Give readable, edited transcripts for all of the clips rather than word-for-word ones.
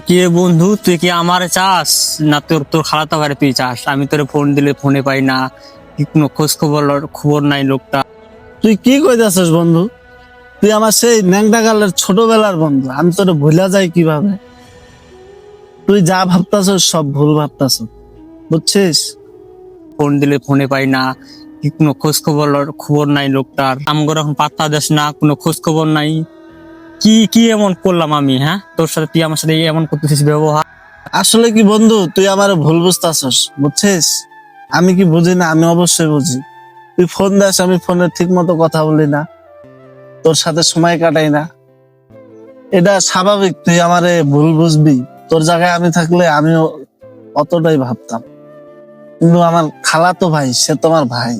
কে বন্ধু, তুই কি আমার চাস না তোর তোর খালাতো ভাই তুই চাস? আমি তোরে ফোন দিলে ফোনে পাই না, কি কোনো খোঁজ খবর খবর নাই লোকটা। তুই কি কইতাছিস বন্ধু? তুই আমার সেই ন্যাংটা গালের ছোটবেলার বন্ধু, আমি তোরে ভুলা যাই কিভাবে? তুই যা ভাবতাছস সব ভুল ভাবতাছস, বুঝছিস? ফোন দিলে ফোনে পাই না, কি কোনো খোঁজ খবর খবর নাই লোকটার। আমগো এখন পাত্তা দেস না, কোনো খোঁজ খবর নাই। কি কি এমন করলাম আমি? হ্যাঁ, তোর সাথে তুই আমার সাথে এমন করতেছিস ব্যবহার? আসলে কি বন্ধু, তুই আমার ভুল বুঝতাছস, বুঝছিস? আমি কি বুঝি না? আমি অবশ্যই বুঝি। তুই ফোন দাস, আমি ফোনে ঠিক মতো কথা বলি না, তোর সাথে সময় কাটাই না, এটা স্বাভাবিক। তুই আমারে ভুল বুঝবি। তোর জায়গায় আমি থাকলে আমিও অতটাই ভাবতাম, কিন্তু আমার খালাতো ভাই, সে তোমার ভাই,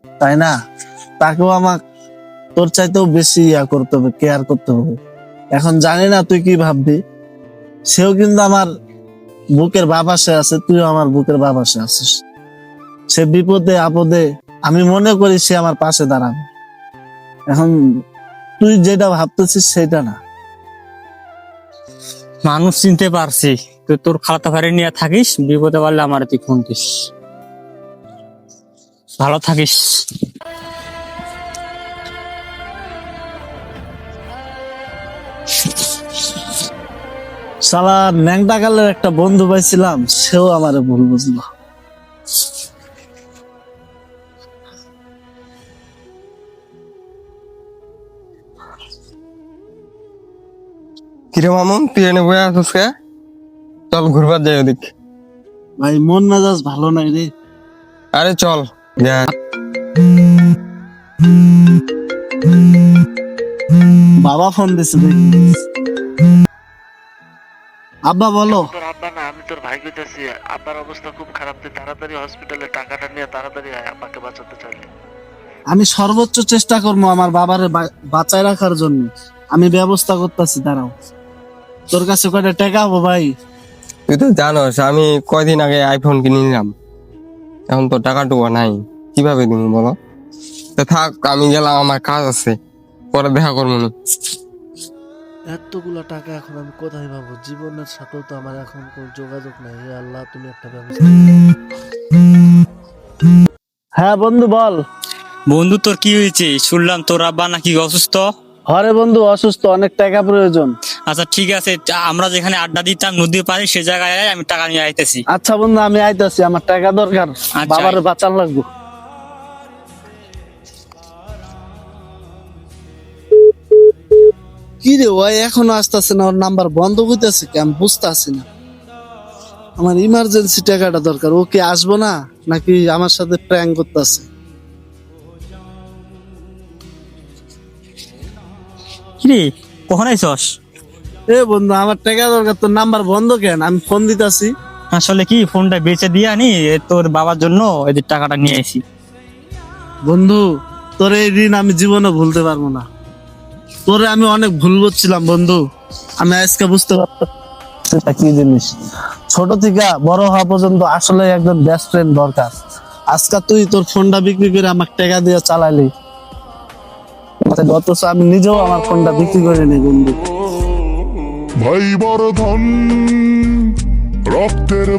তাই না? তাকেও আমার তোর চাইতেও বেশি করতে হবে, কেয়ার করতে হবে। এখন জানি না তুই কি ভাববি, সেও কিন্তু আমার বুকের বাবা সে আছে, তুইও আমার বুকের বাবা সে আছিস। সে বিপদে আপদে আমি মনে করি সে আমার পাশে দাঁড়াবে। এখন তুই যেটা ভাবতেছিস সেটা না। মানুষ চিনতে পারছি, তুই তোর খালাতো ভাই নিয়ে থাকিস, বিপদে পারলে আমার তুই ফোন দিস। ভালো থাকিস। শালা ন্যাংটা কালের একটা বন্ধু পাইছিলাম, সেও আমারে ভুল বুঝলো। কিরে মামুন, তুই এনে বয়ে আছিস কে? চল ঘুরবার যাই ওদিক। ভাই মন মেজাজ ভালো নাই রে। আরে চল যা। বাবা ফোন দিছে দেখি। আব্বা বলো। তোর আব্বা না, আমি তোর ভাই কইতাছি। আব্বার অবস্থা খুব খারাপ, তুই তাড়াতাড়ি হসপিটালে টাকাটা নিয়ে তাড়াতাড়ি আয়, আব্বাকে বাঁচাতে চাইলে। আমি সর্বোচ্চ চেষ্টা করবো আমার বাবারে বাঁচায় রাখার জন্য। আমি ব্যবস্থা করতেছি, দাঁড়াও। তোর কাছে কয়টা টাকা হবো ভাই? তুই তো জানোস আমি কয়দিন আগে আইফোন কিনে নিলাম, এখন তো টাকাটুকু নাই, কিভাবে দিব বলো? তো থাক, আমি গেলাম, আমার কাজ আছে, পরে দেখা করবো নি। এতগুলা টাকা এখন আমি কোথায় পাবো? জীবনের সাথেও তো আমার এখন কোনো যোগাযোগ নাই। হে আল্লাহ, তুমি একটা ব্যবস্থা হ্যাঁ বন্ধু বল। বন্ধু, তোর কি হয়েছে? শুনলাম তোর আব্বা নাকি অসুস্থ। হরে বন্ধু অসুস্থ, অনেক টাকা প্রয়োজন। আচ্ছা ঠিক আছে, আমরা যেখানে আড্ডা দিতাম নদীর পাড়ে, সে জায়গায় আয়, আমি টাকা নিয়ে আইতেছি। আচ্ছা বন্ধু, আমি আইতাছি, আমার টাকা দরকার, আচ্ছা। বাবারে বাঁচান লাগবো। কি রে ওই এখনো আসতেছে না? ওর নাম্বার বন্ধ হইতেছে কি? আমি বুঝতেছি না। আমার ইমার্জেন্সি টাকাটা দরকার। ও কি আসবো না, নাকি আমার সাথে প্র্যাঙ্ক করতেছে? কিরে, কখন আইসস? এ বন্ধু, আমার টাকা দরকার, তোর নাম্বার বন্ধ কেন? আমি ফোন দিতাছি। আসলে কি, ফোনটা বেচে দিয়ে আনি, তোর বাবার জন্য এদের টাকাটা নিয়ে আসি। বন্ধু, তোর এই ঋণ আমি জীবনে ভুলতে পারবো না। তোরে আমি অনেক ভুল বুঝছিলাম বন্ধু। আমি আজকে বুঝতে পারতাম সেটা কি জিনিস। ছোট থেকে বড় হওয়া পর্যন্ত আসলে একজন বেস্ট ফ্রেন্ড দরকার। আজকে তুই তোর ফোনটা বিক্রি করে আমার টাকা দিয়ে চালাইলি, অথচ আমি নিজেও আমার ফোনটা বিক্রি করে নি বন্ধু। ভাই বড় ধন, রক্তের